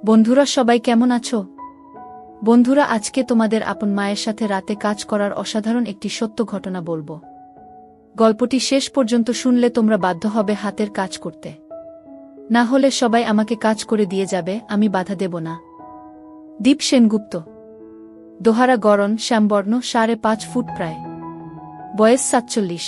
বন্ধুরা সবাই কেমন আছো? বন্ধুরা আজকে তোমাদের আপন মায়ের সাথে রাতে কাজ করার অসাধারণ একটি সত্য ঘটনা বলবো। গল্পটি শেষ পর্যন্ত শুনলে তোমরা বাধ্য হবে হাতের কাজ করতে। না হলে সবাই আমাকে কাজ করে দিয়ে যাবে, আমি বাধা দেব না। দীপ সেনগুপ্ত, দোহারা গড়ন, শ্যামবর্ণ, 5.5 ফুট প্রায়, বয়স 47।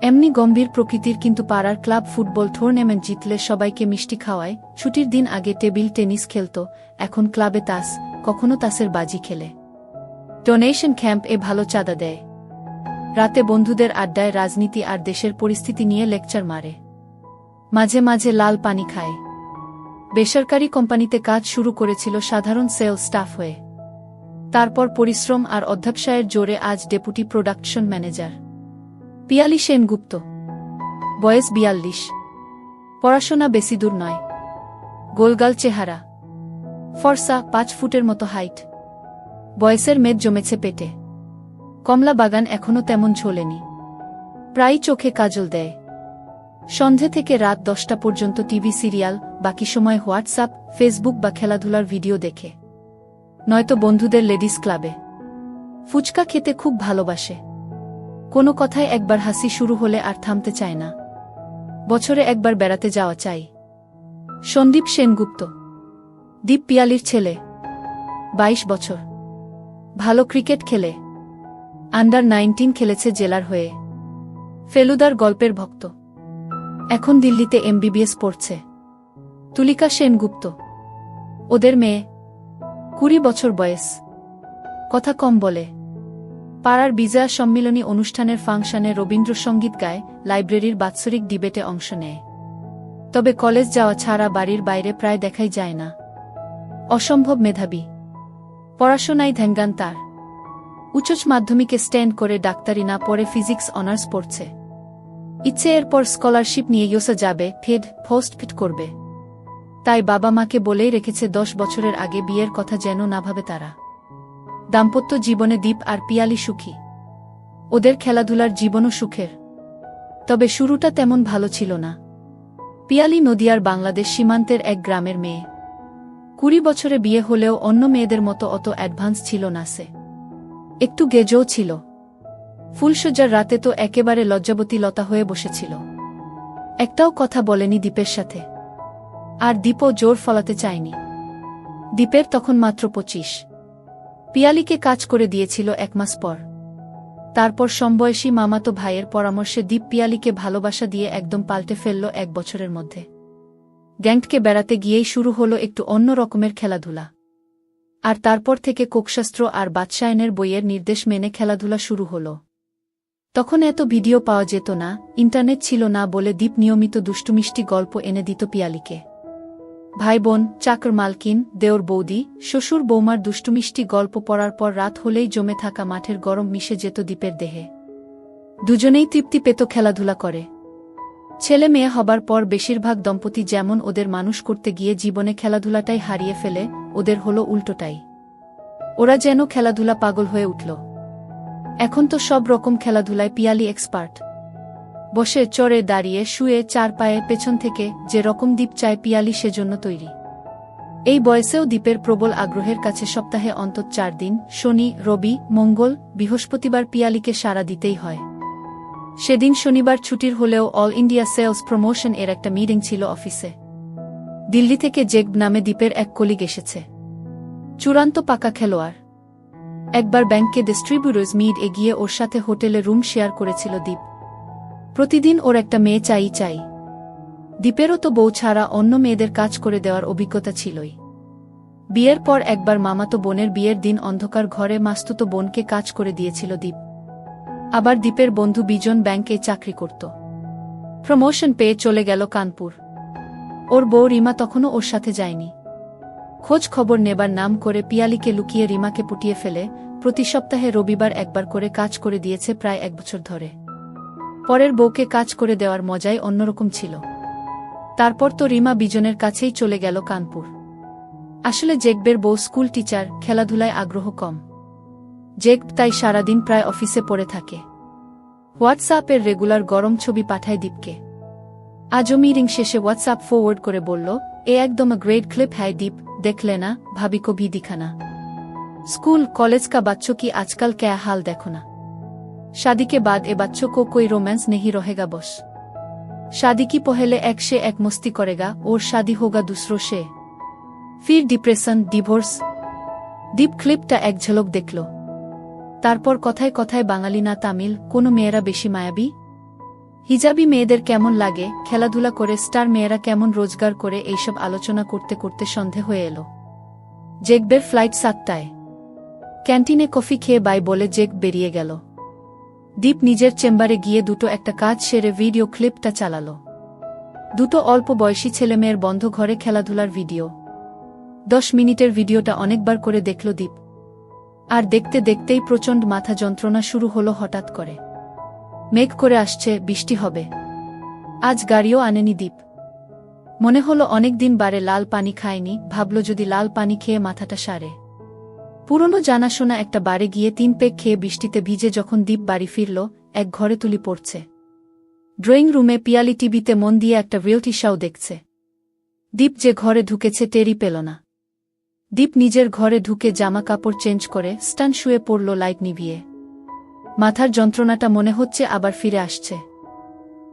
এমনি গম্ভীর প্রকৃতির, কিন্তু পাড়ার ক্লাব ফুটবল টুর্নামেন্ট জিতলে সবাইকে মিষ্টি খাওয়ায়। ছুটির দিন আগে টেবিল টেনিস খেলত, এখন ক্লাবে তাস, কখনো তাসের বাজি খেলে। ডোনেশন ক্যাম্প ভালো চাঁদা দেয়। রাতে বন্ধুদের আড্ডায় রাজনীতি আর দেশের পরিস্থিতি নিয়ে লেকচার মারে। মাঝে মাঝে লাল পানি খায়। বেসরকারি কোম্পানিতে কাজ শুরু করেছিল সাধারণ সেলস স্টাফ হয়ে। তারপর পরিশ্রম আর অধ্যবসায়ের জোরে আজ deputy production manager. Piyali Sengupta, বয়স 42। পড়াশোনা বেশি দূর নয়। গোলগাল চেহারা, ফর্সা, 5 ফুটের মতো হাইট। বয়সের মেদ জমেছে পেটে। কমলা বাগান এখনো তেমন ঝোলেনি। প্রায় চোখে কাজল দেয়। সন্ধে থেকে রাত 10টা পর্যন্ত টিভি সিরিয়াল, বাকি সময় হোয়াটসঅ্যাপ, ফেসবুক বা খেলাধুলার ভিডিও দেখে। নয়তো বন্ধুদের লেডিস ক্লাবে। ফুচকা খেতে খুব ভালোবাসে। কোনো কথায় একবার হাসি শুরু হলে আর থামতে চায় না। বছরে একবার বেড়াতে যাওয়া চাই। সন্দীপ সেনগুপ্ত, দীপ পিয়ালির ছেলে, 22 বছর। ভালো ক্রিকেট খেলে। আন্ডার 19 খেলেছে জেলার হয়ে। ফেলুদার গল্পের ভক্ত। এখন দিল্লিতে MBBS পড়ছে। তুলিকা সেনগুপ্ত, ওদের মেয়ে, 20 বছর বয়স। কথা কম বলে। পাড়ার বিজয়া সম্মিলনী অনুষ্ঠানের ফাংশনে রবীন্দ্রসঙ্গীত গায়, লাইব্রেরির বাৎসরিক ডিবেটে অংশ নেয়। তবে কলেজ যাওয়া ছাড়া বাড়ির বাইরে প্রায় দেখাই যায় না। অসম্ভব মেধাবী। পড়াশোনায় ধ্যানজ্ঞান তার। উচ্চ মাধ্যমিকে স্ট্যান্ড করে ডাক্তারি না পড়ে ফিজিক্স অনার্স পড়ছে। ইচ্ছে এরপর স্কলারশিপ নিয়ে ইউএসএ যাবে, পোস্ট করবে। তাই বাবা মাকে বলেই রেখেছে 10 বছরের আগে বিয়ের কথা যেন না ভাবে তারা। দাম্পত্য জীবনে দীপ আর পিয়ালি সুখী। ওদের খেলাধুলার জীবনও সুখের। তবে শুরুটা তেমন ভালো ছিল না। পিয়ালি নদিয়ার বাংলাদেশ সীমান্তের এক গ্রামের মেয়ে। 20 বছরে বিয়ে হলেও অন্য মেয়েদের মতো অত অ্যাডভান্স ছিল না সে। একটু গেজও ছিল। ফুলসজ্জার রাতে তো একেবারে লজ্জাবতী লতা হয়ে বসেছিল। একটাও কথা বলেনি দীপের সাথে। আর দীপও জোর ফলাতে চায়নি। দীপের তখন মাত্র 25। পিয়ালিকে কাজ করে দিয়েছিল 1 মাস পর। তারপর সমবয়সী মামাতো ভাইয়ের পরামর্শে দীপ পিয়ালিকে ভালোবাসা দিয়ে একদম পাল্টে ফেলল 1 বছরের মধ্যে। গ্যাংটকে বেড়াতে গিয়েই শুরু হলো একটু অন্য রকমের খেলাধুলা। আর তারপর থেকে কোকশাস্ত্র আর বাদশায়নের বইয়ের নির্দেশ মেনে খেলাধুলা শুরু হলো। তখন এত ভিডিও পাওয়া যেত না, ইন্টারনেট ছিল না বলে দীপ নিয়মিত দুষ্টুমিষ্টি গল্প এনে দিত পিয়ালিকে। ভাই বোন, চাকর মালকিন, দেওর বৌদি, শ্বশুর বৌমার দুষ্টুমিষ্টি গল্প পড়ার পর রাত হলেই জমে থাকা মাঠের গরম মিশে যেত দীপের দেহে। দুজনেই তৃপ্তি পেত খেলাধুলা করে। ছেলে মেয়ে হবার পর বেশিরভাগ দম্পতি যেমন ওদের মানুষ করতে গিয়ে জীবনে খেলাধুলাটাই হারিয়ে ফেলে, ওদের হলো উল্টোটাই। ওরা যেন খেলাধুলা পাগল হয়ে উঠল। এখন তো সব রকম খেলাধুলায় পিয়ালি এক্সপার্ট। বসে, চড়ে, দাঁড়িয়ে, শুয়ে, 4 পায়ে, পেছন থেকে, যে রকম দীপ চায় পিয়ালি সেজন্য তৈরি। এই বয়সেও দীপের প্রবল আগ্রহের কাছে সপ্তাহে অন্তত 4 দিন, শনি, রবি, মঙ্গল, বৃহস্পতিবার পিয়ালিকে সাড়া দিতেই হয়। সেদিন শনিবার ছুটির হলেও অল ইন্ডিয়া সেলস প্রমোশন এর একটা মিটিং ছিল অফিসে। দিল্লি থেকে জেক নামে দীপের এক কলিগ এসেছে। চূড়ান্ত পাকা খেলোয়াড়। একবার ব্যাংকে ডিস্ট্রিবিউটরস মিট গিয়ে ওর সাথে হোটেলে রুম শেয়ার করেছিল দীপ। প্রতিদিন ওর একটা মেয়ে চাই। দীপেরও তো বউ ছাড়া অন্য মেয়েদের কাজ করে দেওয়ার অভিজ্ঞতা ছিলই। বিয়ের পর একবার মামাতো বোনের বিয়ের দিন অন্ধকার ঘরে মাস্তুতো বোনকে কাজ করে দিয়েছিল দীপ। আবার দীপের বন্ধু বিজন ব্যাংকে চাকরি করত। প্রমোশন পেয়ে চলে গেল কানপুর। ওর বউ রিমা তখনও ওর সাথে যায়নি। খোঁজ খবর নেবার নাম করে পিয়ালিকে লুকিয়ে রিমাকে পুটিয়ে ফেলে প্রতি সপ্তাহে রবিবার একবার করে কাজ করে দিয়েছে প্রায় 1 বছর ধরে। পরের বউকে কাজ করে দেওয়ার মজাই অন্যরকম ছিল। তারপর তো রিমা বিজনের কাছেই চলে গেল কানপুর। আসলে জেকবের বউ স্কুল টিচার, খেলাধুলায় আগ্রহ কম। জেক তাই সারাদিন প্রায় অফিসে পড়ে থাকে। হোয়াটসঅ্যাপের রেগুলার গরম ছবি পাঠায় দীপকে। আজও মিটিং শেষে হোয়াটসঅ্যাপ ফরওয়ার্ড করে বলল, ए एकदम ग्रेट क्लिप है दीप, देख लेना, भाभी को भी दिखाना। स्कूल कॉलेज का बच्चों की आजकल क्या हाल देखो ना। शादी के बाद ए बच्चों को कोई रोमांस नहीं रहेगा बस। शादी की पहले एक से एक मस्ती करेगा और शादी होगा दूसरों से, फिर डिप्रेशन, डिवोर्स। दीप क्लिपटा एक झलक देखलो, तारपर कथाय कथाय बांगाली ना तामिल, कोनो मेয়েরা বেশি মায়াবী, হিজাবি মেয়েদের কেমন লাগে, খেলাধুলা করে স্টার মেয়েরা কেমন রোজগার করে, এইসব আলোচনা করতে করতে সন্ধে হয়ে এলো। জেকবের ফ্লাইট 7টায়। ক্যান্টিনে কফি খেয়ে বাই বলে জেক বেরিয়ে গেল। দীপ নিজের চেম্বারে গিয়ে দুটো একটা কাজ সেরে ভিডিও ক্লিপটা চালালো। দুটো অল্প বয়সী ছেলেমেয়ের বন্ধ ঘরে খেলাধুলার ভিডিও। 10 মিনিটের ভিডিওটা অনেকবার করে দেখল দীপ। আর দেখতে দেখতেই প্রচণ্ড মাথা যন্ত্রণা শুরু হলো হঠাৎ করে। মেঘ করে আসছে, বৃষ্টি হবে। আজ গাড়িও আনেনি দীপ। মনে হলো অনেকদিন বারে লাল পানি খায়নি, ভাবল যদি লাল পানি খেয়ে মাথাটা সারে। পুরনো জানাশোনা একটা বারে গিয়ে 3 পেগ খেয়ে বৃষ্টিতে ভিজে যখন দীপ বাড়ি ফিরল, এক ঘরে তুলি পড়ছে। ড্রয়িং রুমে পিয়ালি টিভিতে মন দিয়ে একটা রিয়েলিটি শো দেখছে। দীপ যে ঘরে ঢুকেছে টেরই পেল না। দীপ নিজের ঘরে ঢুকে জামা কাপড় চেঞ্জ করে স্টান শুয়ে পড়ল লাইট নিভিয়ে। মাথার যন্ত্রণাটা মনে হচ্ছে আবার ফিরে আসছে।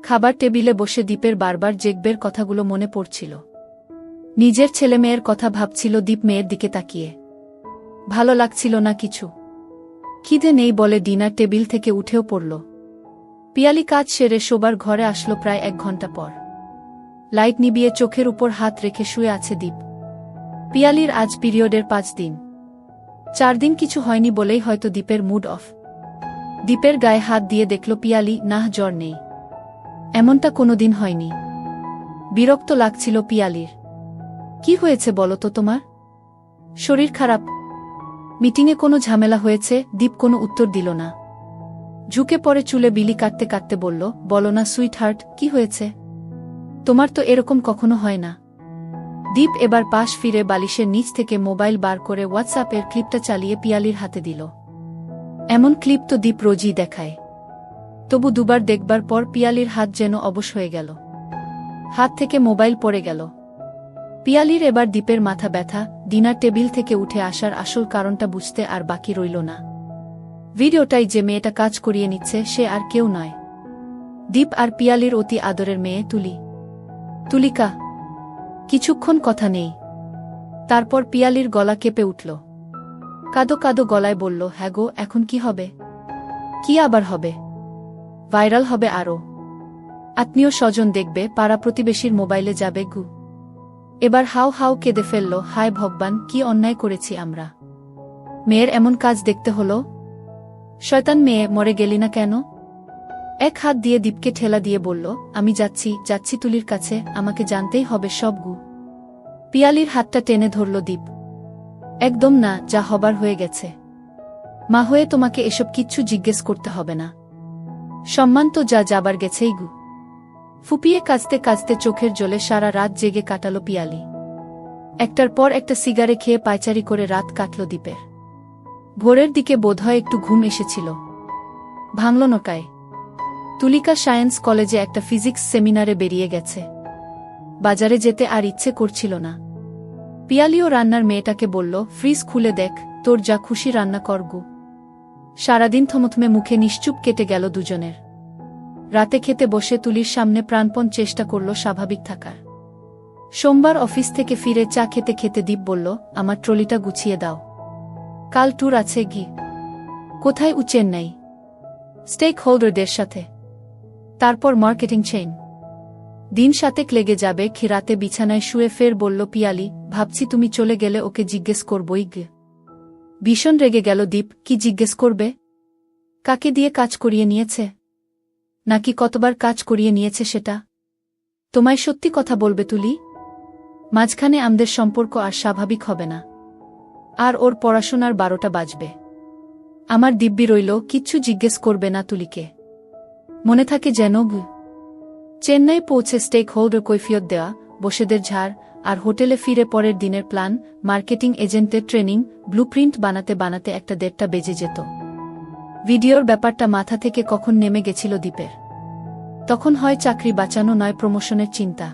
খাবার টেবিলে বসে দীপের বারবার জেকবের কথাগুলো মনে পড়ছিল। নিজের ছেলেমেয়ের কথা ভাবছিল দীপ মেয়ের দিকে তাকিয়ে। ভালো লাগছিল না কিছু। খিদে নেই বলে ডিনার টেবিল থেকে উঠেও পড়ল। পিয়ালি কাজ সেরে শোবার ঘরে আসলো প্রায় 1 ঘন্টা পর। লাইট নিবিয়ে চোখের উপর হাত রেখে শুয়ে আছে দীপ। পিয়ালির আজ পিরিয়ডের 5 দিন। 4 দিন কিছু হয়নি বলেই হয়তো দীপের মুড অফ। দীপের গায়ে হাত দিয়ে দেখল পিয়ালি, নাহ জ্বর নেই, এমনটা কোনোদিন হয়নি। বিরক্ত লাগছিল পিয়ালির। কি হয়েছে বলো তো তোমার? শরীর খারাপ? মিটিংয়ে কোনো ঝামেলা হয়েছে? দীপ কোনো উত্তর দিল না। ঝুঁকে পড়ে চুলে বিলি কাটতে কাটতে বলল, বলো না সুইট হার্ট, কি হয়েছে? তোমার তো এরকম কখনো হয় না। দীপ এবার পাশ ফিরে বালিশের নিচ থেকে মোবাইল বার করে হোয়াটসঅ্যাপের ক্লিপটা চালিয়ে পিয়ালির হাতে দিল। এমন ক্লিপ তো দীপ রোজই দেখায়, তবু দুবার দেখবার পর পিয়ালির হাত যেন অবশ হয়ে গেল। হাত থেকে মোবাইল পড়ে গেল। পিয়ালির এবার দীপের মাথা ব্যথা। ডিনার টেবিল থেকে উঠে আসার আসল কারণটা বুঝতে আর বাকি রইল না। ভিডিওটাই যে মেয়েটা কাজ করিয়ে নিচ্ছে সে আর কেউ নয়, দীপ আর পিয়ালির অতি আদরের মেয়ে তুলি। তুলিকা। কিছুক্ষণ কথা নেই। তারপর পিয়ালির গলা কেঁপে উঠল। কাঁদো কাঁদো গলায় বলল, হ্যাঁ গো, এখন কি হবে? কি আবার হবে? ভাইরাল হবে আরও। আত্মীয় স্বজন দেখবে, পাড়া প্রতিবেশীর মোবাইলে যাবে গু। এবার হাউ হাউ কেঁদে ফেলল, হায় ভগবান, কি অন্যায় করেছি আমরা। মেয়ের এমন কাজ দেখতে হলো। শয়তান মেয়ে, মরে গেলি না কেন? এক হাত দিয়ে দীপকে ঠেলা দিয়ে বলল, আমি যাচ্ছি যাচ্ছি তুলির কাছে, আমাকে জানতেই হবে সব গু। পিয়ালির হাতটা টেনে ধরল দীপ। একদম না, যা হবার হয়ে গেছে। মা হয়ে তোমাকে এসব কিচ্ছু জিজ্ঞেস করতে হবে না। সম্মান তো যা যাবার গেছেই গু। ফুপিয়ে কাঁদতে কাঁদতে চোখের জলে সারা রাত জেগে কাটালো পিয়ালি। একটার পর একটা সিগারে খেয়ে পায়চারি করে রাত কাটল দীপের। ভোরের দিকে বোধহয় একটু ঘুম এসেছিল। ভাঙল নটায়। তুলিকা সায়েন্স কলেজে একটা ফিজিক্স সেমিনারে বেরিয়ে গেছে। বাজারে যেতে আর ইচ্ছে করছিল না। পিয়ালিও রান্নার মেয়েটাকে বলল, ফ্রিজ খুলে দেখ, তোর যা খুশি রান্না কর গু। সারাদিন থমথমে মুখে নিশ্চুপ কেটে গেল দুজনের। রাতে খেতে বসে তুলির সামনে প্রাণপণ চেষ্টা করল স্বাভাবিক থাকার। সোমবার অফিস থেকে ফিরে চা খেতে খেতে দীপ বলল, আমার ট্রলিটা গুছিয়ে দাও, কাল ট্যুর আছে গি। কোথায়? চেন্নাই। স্টেক হোল্ডারদের সাথে, তারপর মার্কেটিং চেইন। দিন 7 লেগে যাবে। রাতে বিছানায় শুয়ে ফের বলল পিয়ালি, ভাবছি তুমি চলে গেলে ওকে জিজ্ঞেস করবই গে। ভীষণ রেগে গেল দীপ। কি জিজ্ঞেস করবে? কাকে দিয়ে কাজ করিয়ে নিয়েছে? নাকি কতবার কাজ করিয়ে নিয়েছে সেটা? তোমায় সত্যি কথা বলবে তুলি? মাঝখানে আমাদের সম্পর্ক আর স্বাভাবিক হবে না। আর ওর পড়াশোনার 12টা বাজবে। আমার দিব্যি রইল, কিচ্ছু জিজ্ঞেস করবে না তুলিকে। মনে থাকে যেন গু। চেন্নাই পৌঁছে স্টেক হোল্ডার কৈফিয়ত দেওয়া, বসেদের ঝাড়, আর হোটেলে ফিরে পরের দিনের প্ল্যান, মার্কেটিং এজেন্টের ট্রেনিং, ব্লুপ্রিন্ট বানাতে বানাতে 1-1:30 বেজে যেত। ভিডিওর ব্যাপারটা মাথা থেকে কখন নেমে গেছিল দীপের। তখন হয় চাকরি বাঁচানো, নয় প্রমোশনের চিন্তা।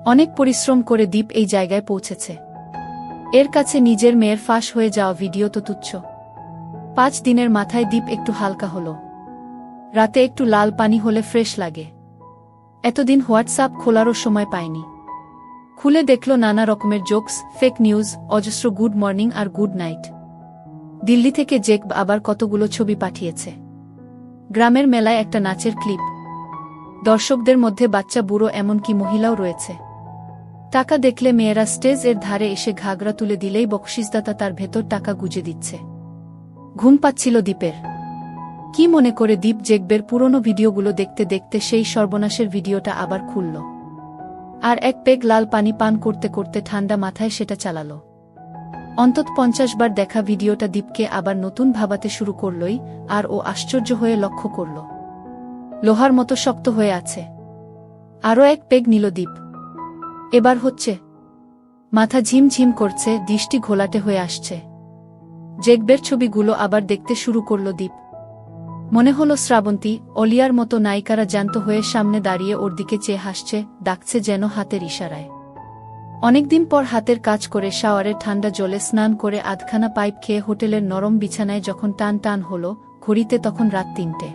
অনেক পরিশ্রম করে দীপ এই জায়গায় পৌঁছেছে। এর কাছে নিজের মেয়ের ফাঁস হয়ে যাওয়া ভিডিও তো তুচ্ছ। 5 দিনের মাথায় দীপ একটু হালকা হলো। রাতে একটু লাল পানি হলে ফ্রেশ লাগে। এতদিন হোয়াটসঅ্যাপ খোলারও সময় পায়নি। খুলে দেখল নানা রকমের জোকস, ফেক নিউজ, অজস্র গুড মর্নিং আর গুড নাইট। দিল্লি থেকে জেক আবার কতগুলো ছবি পাঠিয়েছে। গ্রামের মেলায় একটা নাচের ক্লিপ। দর্শকদের মধ্যে বাচ্চা বুড়ো এমনকি মহিলাও রয়েছে। টাকা দেখলে মেয়েরা স্টেজ এর ধারে এসে ঘাগরা তুলে দিলেই বকশিসদাতা তার ভেতর টাকা গুজে দিচ্ছে। ঘুম পাচ্ছিল দীপের। কি মনে করে দীপ জেকবের পুরনো ভিডিওগুলো দেখতে দেখতে সেই সর্বনাশের ভিডিওটা আবার খুলল। আর এক পেগ লাল পানি পান করতে করতে ঠান্ডা মাথায় সেটা চালাল। অন্তত 50 বার দেখা ভিডিওটা দীপকে আবার নতুন ভাবাতে শুরু করলই, আর ও আশ্চর্য হয়ে লক্ষ্য করল লোহার মতো শক্ত হয়ে আছে। আরও এক পেগ নিল দীপ। এবার হচ্ছে। মাথা ঝিমঝিম করছে, দৃষ্টি ঘোলাটে হয়ে আসছে। জেকবের ছবিগুলো আবার দেখতে শুরু করল দীপ। মনে হলো শ্রাবন্তী, অলিয়ার মতো নায়িকারা জ্যান্ত হয়ে সামনে দাঁড়িয়ে ওর দিকে চেয়ে হাসছে, ডাকছে যেন হাতের ইশারায়। অনেকদিন পর হাতের কাজ করে শাওয়ারের ঠান্ডা জলে স্নান করে আধখানা পাইপ খেয়ে হোটেলের নরম বিছানায় যখন টান টান হলো, ঘড়িতে তখন রাত 3টে।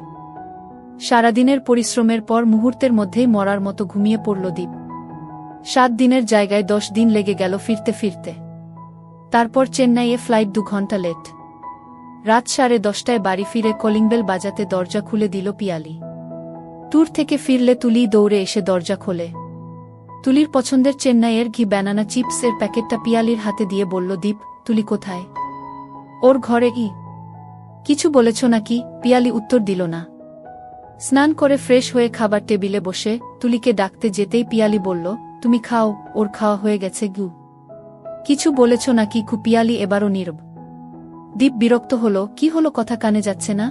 সারাদিনের পরিশ্রমের পর মুহূর্তের মধ্যেই মরার মতো ঘুমিয়ে পড়ল দীপ। 7 দিনের জায়গায় 10 দিন লেগে গেল ফিরতে ফিরতে। তারপর চেন্নাইয়ে ফ্লাইট 2 ঘন্টা লেট। রাত 10:30টায় বাড়ি ফিরে কলিংবেল বাজাতে দরজা খুলে দিল পিয়ালি। ট্যুর থেকে ফিরলে তুলি দৌড়ে এসে দরজা খোলে। তুলির পছন্দের চেন্নাইয়ের ঘি ব্যানানা চিপস এর প্যাকেটটা পিয়ালির হাতে দিয়ে বলল, দীপ, তুলি কোথায়? ওর ঘরে। কিছু বলেছ নাকি? পিয়ালি উত্তর দিল না। স্নান করে ফ্রেশ হয়ে খাবার টেবিলে বসে তুলিকে ডাকতে যেতেই পিয়ালি বলল, তুমি খাও, ওর খাওয়া হয়ে গেছে। কিছু বলেছ নাকি? পিয়ালি এবারও নীরব। দীপ বিরক্ত হল, কি হলো, কথা কানে যাচ্ছে না?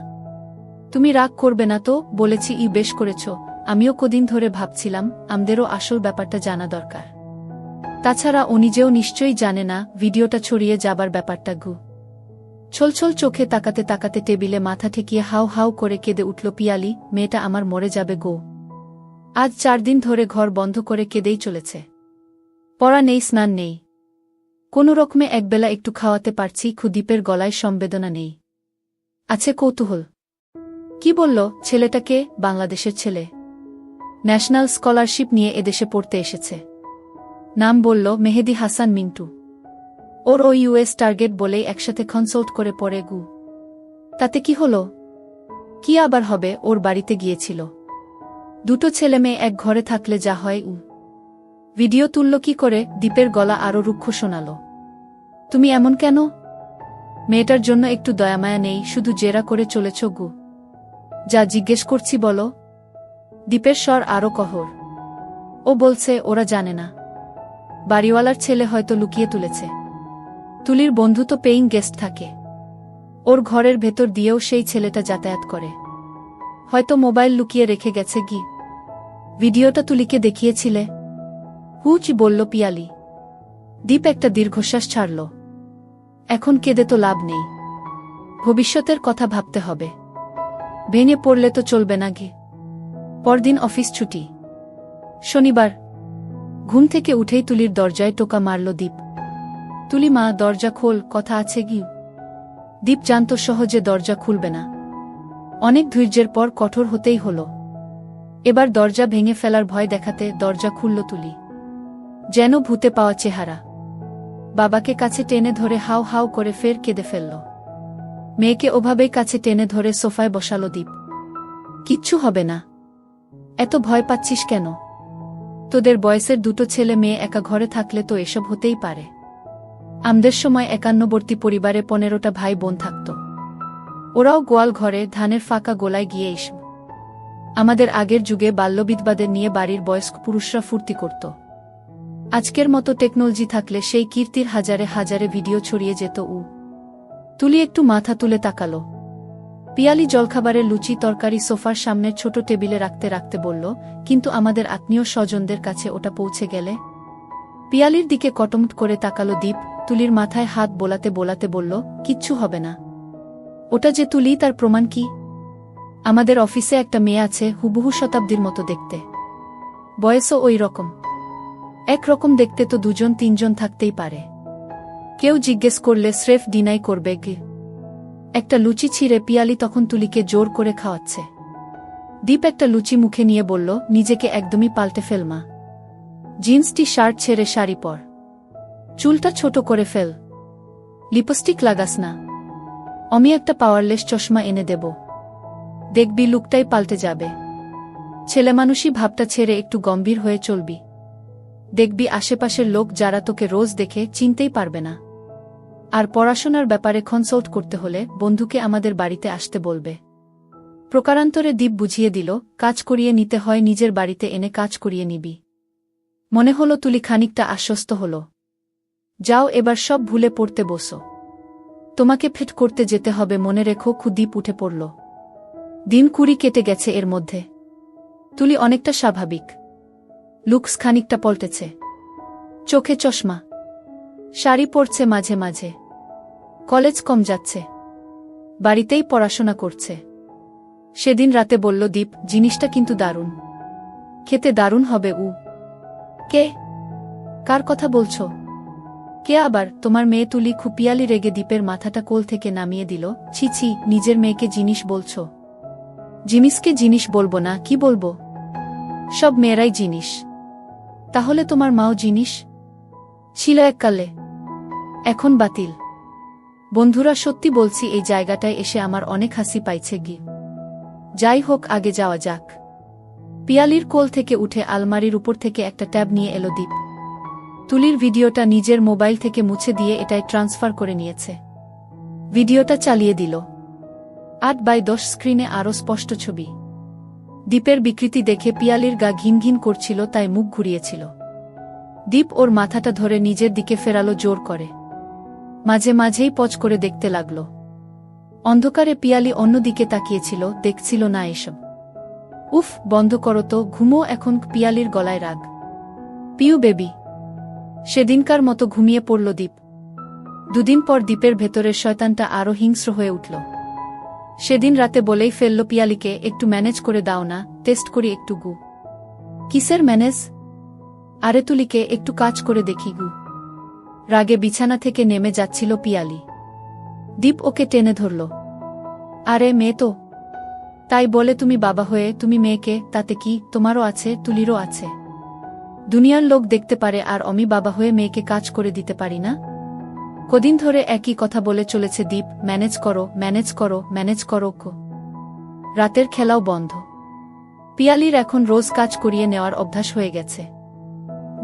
তুমি রাগ করবে না তো? বলেছি বেশ করেছ। আমিও কদিন ধরে ভাবছিলাম আমাদেরও আসল ব্যাপারটা জানা দরকার। তাছাড়া ও নিজেও নিশ্চয়ই জানে না ভিডিওটা ছড়িয়ে যাবার ব্যাপারটা। ছলছল চোখে তাকাতে তাকাতে টেবিলে মাথা ঠেকিয়ে হাউ হাউ করে কেঁদে উঠল পিয়ালি, মেয়েটা আমার মরে যাবে গো। আজ 4 দিন ধরে ঘর বন্ধ করে কেঁদেই চলেছে। পড়া নেই, স্নান নেই, কোনো রকমে একবেলা একটু খাওয়াতে পারছি। দীপের গলায় সম্বেদনা নেই, আছে কৌতূহল। কি বলল? ছেলেটাকে? বাংলাদেশের ছেলে, ন্যাশনাল স্কলারশিপ নিয়ে এদেশে পড়তে এসেছে। নাম বলল মেহেদী হাসান মিন্টু। ওর ও ইউএস টার্গেট বলেই একসাথে কনসাল্ট করে পড়ে। তাতে কি হলো? কি আবার হবে? ওর বাড়িতে গিয়েছিল। 2টো ছেলে মেয়ে এক ঘরে থাকলে যা হয়। ভিডিও তুলল কি করে? দীপের গলা আরো রুক্ষ শোনাল। তুমি এমন কেন? মেয়েটার জন্য একটু দয়ামায়া নেই? শুধু জেরা করে চলেছ। যা জিজ্ঞেস করছি বলো। দীপের স্বর আরো কহর। ও বলছে ওরা জানে না। বাড়িওয়ালার ছেলে হয়তো লুকিয়ে তুলেছে। তুলির বন্ধু তো পেইং গেস্ট থাকে। ওর ঘরের ভেতর দিয়েও সেই ছেলেটা যাতায়াত করে। হয়তো মোবাইল লুকিয়ে রেখে গেছে। ভিডিওটা তুলিকে দেখিয়েছিলে? বলল পিয়ালি। দীপ একটা দীর্ঘশ্বাস ছাড়ল। এখন কেঁদে তো লাভ নেই, ভবিষ্যতের কথা ভাবতে হবে। ভেঙে পড়লে তো চলবে না। পরদিন অফিস ছুটি, শনিবার। ঘুম থেকে উঠেই তুলির দরজায় টোকা মারল দীপ। তুলি মা, দরজা খোল, কথা আছে। দীপ জানত সহজে দরজা খুলবে না। অনেক ধৈর্যের পর কঠোর হতেই হল। এবার দরজা ভেঙে ফেলার ভয় দেখাতে দরজা খুলল তুলি। যেন ভূতে পাওয়া চেহারা। বাবাকে কাছে টেনে ধরে হাউ হাউ করে ফের কেঁদে ফেলল। মেয়েকে ওভাবেই কাছে টেনে ধরে সোফায় বসালো দীপ। কিচ্ছু হবে না, এত ভয় পাচ্ছিস কেন? তোদের বয়সের 2টো ছেলে মেয়ে একা ঘরে থাকলে তো এসব হতেই পারে। আমাদের সময় 51বর্তী পরিবারে 15টা ভাই বোন থাকত। ওরাও গোয়াল ঘরে ধানের ফাঁকা গোলায় গিয়ে এসব। আমাদের আগের যুগে বাল্যবিধবাদের নিয়ে বাড়ির বয়স্ক পুরুষরা ফুর্তি করত। আজকের মতো টেকনোলজি থাকলে সেই কীর্তির হাজারে হাজারে ভিডিও ছড়িয়ে যেত। তুলি একটু মাথা তুলে তাকাল। পিয়ালি জলখাবারের লুচি তরকারি সোফার সামনের ছোট টেবিলে রাখতে রাখতে বলল, কিন্তু আমাদের আত্মীয় স্বজনদের কাছে ওটা পৌঁছে গেলে? পিয়ালির দিকে কটমট করে তাকালো দীপ। তুলির মাথায় হাত বোলাতে বোলাতে বলল, কিচ্ছু হবে না। ওটা যে তুলি তার প্রমাণ কি? আমাদের অফিসে একটা মেয়ে আছে হুবহু শতাব্দীর মতো দেখতে, বয়সও ওই রকম। একরকম দেখতে তো দুজন তিনজন থাকতেই পারে। কেউ জিজ্ঞেস করলে স্রেফ ডিনাই করবে কি। একটা লুচি ছিঁড়ে পিয়ালি তখন তুলিকে জোর করে খাওয়াচ্ছে। দীপ একটা লুচি মুখে নিয়ে বলল, নিজেকে একদমই পাল্টে ফেল মা। জিন্স টি শার্ট ছেড়ে শাড়ি পর, চুলটা ছোট করে ফেল, লিপস্টিক লাগাস না, আমি একটা পাওয়ারলেস চশমা এনে দেব, দেখবি লুকটাই পাল্টে যাবে। ছেলেমানুষী ভাবটা ছেড়ে একটু গম্ভীর হয়ে চলবি, দেখবি আশেপাশের লোক যারা তোকে রোজ দেখে চিনতেই পারবে না। আর পড়াশোনার ব্যাপারে কনসাল্ট করতে হলে বন্ধুকে আমাদের বাড়িতে আসতে বলবে। প্রকারান্তরে দীপ বুঝিয়ে দিল, কাজ করিয়ে নিতে হয় নিজের বাড়িতে এনে কাজ করিয়ে নিবি। মনে হলো তুলি খানিকটা আশ্বস্ত হল। যাও এবার সব ভুলে পড়তে বসো, তোমাকে ফিট করতে যেতে হবে মনে রেখো। দীপ উঠে পড়ল। দিন 20 কেটে গেছে এর মধ্যে। তুলি অনেকটা স্বাভাবিক, লুকস খানিকটা পল্টেছে, চোখে চশমা, শাড়ি পরছে মাঝে মাঝে, কলেজ কম যাচ্ছে, বাড়িতেই পড়াশোনা করছে। সেদিন রাতে বলল দীপ, জিনিসটা কিন্তু দারুণ, খেতে দারুণ হবে। কে? কার কথা বলছো? কে আবার? তোমার মেয়ে তুলি। পিয়ালি রেগে দীপের মাথাটা কোল থেকে নামিয়ে দিল। ছি ছি, নিজের মেয়েকে জিনিস বলছো? জিনিসকে জিনিস বলবো না, কি বলবো? সব মেয়েরাই জিনিস। তাহলে তোমার মাও জিনিস ছিল এককালে, এখন বাতিল। বন্ধুরা, সত্যি বলছি এই জায়গাটায় এসে আমার অনেক হাসি পাইছে গি। যাই হোক, আগে যাওয়া যাক। পিয়ালির কোল থেকে উঠে আলমারির উপর থেকে একটা ট্যাব নিয়ে এলো দীপ। তুলির ভিডিওটা নিজের মোবাইল থেকে মুছে দিয়ে এটাই ট্রান্সফার করে নিয়েছে। ভিডিওটা চালিয়ে দিল। 8x10 স্ক্রিনে আরও স্পষ্ট ছবি। দীপের বিকৃতি দেখে পিয়ালির গা ঘিন ঘিন করছিল, তাই মুখ ঘুরিয়েছিল। দীপ ওর মাথাটা ধরে নিজের দিকে ফেরালো জোর করে। মাঝে মাঝেই পজ করে দেখতে লাগল। অন্ধকারে পিয়ালি অন্যদিকে তাকিয়েছিল, দেখছিল না এসব। উফ, বন্ধ করো তো, ঘুমো এখন। পিয়ালির গলায় রাগ। পিউ বেবি। সেদিনকার মতো ঘুমিয়ে পড়ল দীপ। দুদিন পর দীপের ভেতরের শয়তানটা আরও হিংস্র হয়ে উঠল। সেদিন রাতে বলেই ফেলল পিয়ালিকে, একটু ম্যানেজ করে দাও না, টেস্ট করি একটু গু। কিসের ম্যানেজ? আরে তুলিকে একটু কাজ করে দেখি গু। রাগে বিছানা থেকে নেমে যাচ্ছিল পিয়ালি। দীপ ওকে টেনে ধরল। আরে মেয়ে তো, তাই বলে তুমি বাবা হয়ে তুমি মেয়েকে, তাতে কি? তোমারও আছে, তুলিরও আছে। দুনিয়ার লোক দেখতে পারে আর আমি বাবা হয়ে মেয়েকে কাজ করে দিতে পারি না? কদিন ধরে একই কথা বলে চলেছে দীপ, ম্যানেজ করো, ম্যানেজ করো, ম্যানেজ করো। রাতের খেলাও বন্ধ। পিয়ালির এখন রোজ কাজ করিয়ে নেওয়ার অভ্যাস হয়ে গেছে।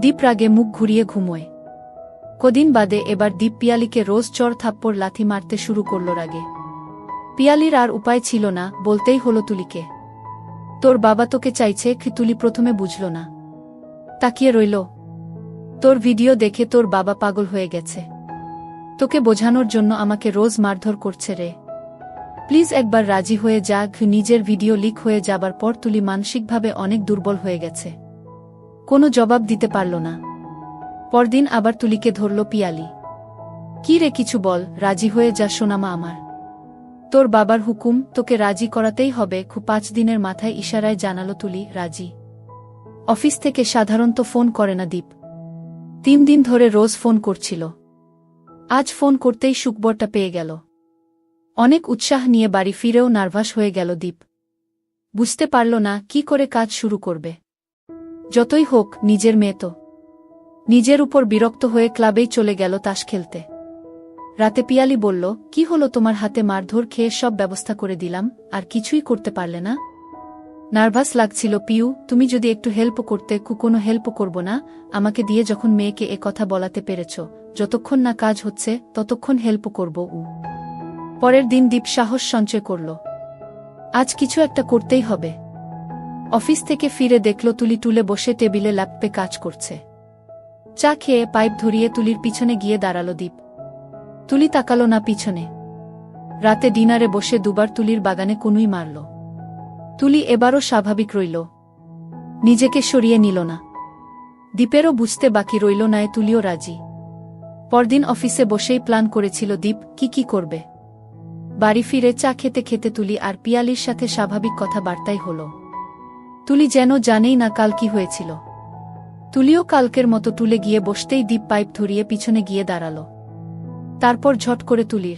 দীপ রাগে মুখ ঘুরিয়ে ঘুমোয়। কদিন বাদে এবার দীপ পিয়ালিকে রোজ চড় থাপ্পড় লাথি মারতে শুরু করল রাগে। পিয়ালির আর উপায় ছিল না, বলতেই হলো তুলিকে, তোর বাবা তোকে চাইছে। তুলি প্রথমে বুঝল না, তাকিয়ে রইল। তোর ভিডিও দেখে তোর বাবা পাগল হয়ে গেছে, তোকে বোঝানোর জন্য আমাকে রোজ মারধর করছে রে। প্লিজ একবার রাজি হয়ে যা। নিজের ভিডিও লিক হয়ে যাবার পর তুলি মানসিকভাবে অনেক দুর্বল হয়ে গেছে। কোনো জবাব দিতে পারল না। পরদিন আবার তুলিকে ধরল পিয়ালি। কি রে, কিছু বল, রাজি হয়ে যা সোনামা আমার। তোর বাবার হুকুম, তোকে রাজি করাতেই হবে। 5 দিনের মাথায় ইশারায় জানালো তুলি রাজি। অফিস থেকে সাধারণত ফোন করে না দীপ। 3 দিন ধরে রোজ ফোন করছিল। আজ ফোন করতেই সুখবরটা পেয়ে গেল। অনেক উৎসাহ নিয়ে বাড়ি ফিরেও নার্ভাস হয়ে গেল দীপ। বুঝতে পারল না কি করে কাজ শুরু করবে। যতই হোক, নিজের মেয়ে তো। নিজের উপর বিরক্ত হয়ে ক্লাবেই চলে গেল তাস খেলতে। রাতে পিয়ালি বলল, কি হলো তোমার? হাতে মারধর খেয়ে সব ব্যবস্থা করে দিলাম, আর কিছুই করতে পারলে না? নার্ভাস লাগছিল পিউ, তুমি যদি একটু হেল্প করতে। কোনো হেল্প করব না, আমাকে দিয়ে যখন মেয়েকে এ কথা বলাতে পেরেছ, যতক্ষণ না কাজ হচ্ছে ততক্ষণ হেল্প করব। পরের দিন দীপ সাহস সঞ্চয় করল, আজ কিছু একটা করতেই হবে। অফিস থেকে ফিরে দেখল তুলি টুলে বসে টেবিলে ল্যাপটপে কাজ করছে। চা খেয়ে পাইপ ধরিয়ে তুলির পিছনে গিয়ে দাঁড়ালো দীপ। তুলি তাকালো না পিছনে। রাতে ডিনারে বসে দুবার তুলির বাগানে কনুই মারল। তুলি এবারও স্বাভাবিক রইল, নিজেকে সরিয়ে নিল না। দীপেরও বুঝতে বাকি রইল না, তুলিও রাজি। পরদিন অফিসে বসেই প্ল্যান করেছিল দীপ কি করবে। বাড়ি ফিরে চা খেতে খেতে তুলি আর পিয়ালির সাথে স্বাভাবিক কথাবার্তাই হল। তুলি যেন জানেই না কাল কি হয়েছিল। তুলিও কালকের মতো টুলে গিয়ে বসতেই দীপ পাইপ ধরিয়ে পিছনে গিয়ে দাঁড়াল। তারপর ঝট করে তুলির